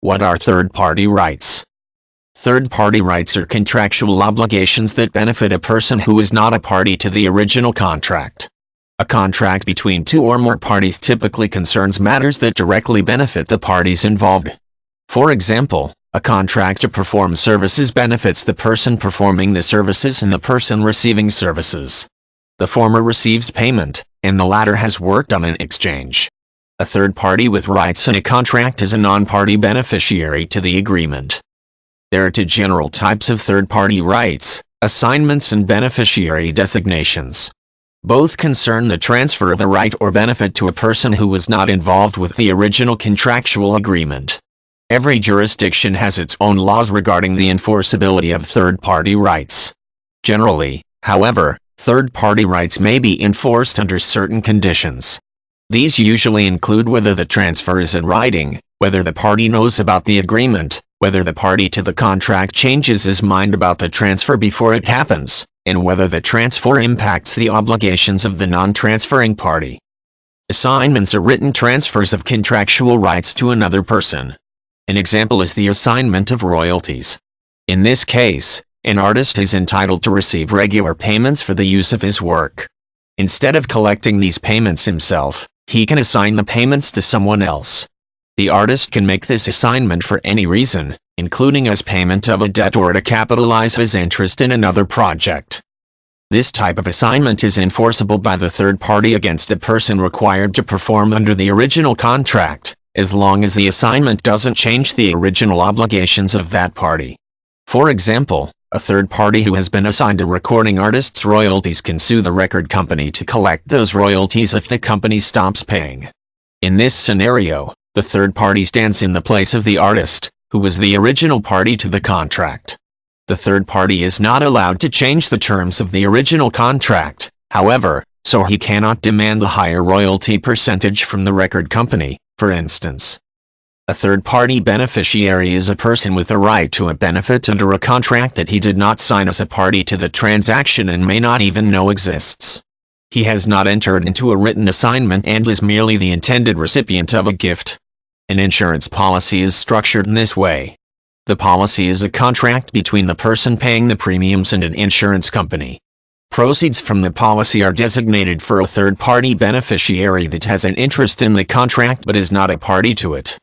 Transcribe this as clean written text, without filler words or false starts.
What are third-party rights? Third-party rights are contractual obligations that benefit a person who is not a party to the original contract. A contract between two or more parties typically concerns matters that directly benefit the parties involved. For example, a contract to perform services benefits the person performing the services and the person receiving services. The former receives payment, and the latter has work done in exchange. A third party with rights in a contract is a non-party beneficiary to the agreement. There are two general types of third-party rights: assignments and beneficiary designations. Both concern the transfer of a right or benefit to a person who was not involved with the original contractual agreement. Every jurisdiction has its own laws regarding the enforceability of third-party rights. Generally, however, third-party rights may be enforced under certain conditions. These usually include whether the transfer is in writing, whether the party knows about the agreement, whether the party to the contract changes his mind about the transfer before it happens, and whether the transfer impacts the obligations of the non-transferring party. Assignments are written transfers of contractual rights to another person. An example is the assignment of royalties. In this case, an artist is entitled to receive regular payments for the use of his work. Instead of collecting these payments himself, he can assign the payments to someone else. The artist can make this assignment for any reason, including as payment of a debt or to capitalize his interest in another project. This type of assignment is enforceable by the third party against a person required to perform under the original contract, as long as the assignment doesn't change the original obligations of that party. For example, a third party who has been assigned a recording artist's royalties can sue the record company to collect those royalties if the company stops paying. In this scenario, the third party stands in the place of the artist, who was the original party to the contract. The third party is not allowed to change the terms of the original contract, however, so he cannot demand the higher royalty percentage from the record company, for instance. A third-party beneficiary is a person with a right to a benefit under a contract that he did not sign as a party to the transaction and may not even know exists. He has not entered into a written assignment and is merely the intended recipient of a gift. An insurance policy is structured in this way. The policy is a contract between the person paying the premiums and an insurance company. Proceeds from the policy are designated for a third-party beneficiary that has an interest in the contract but is not a party to it.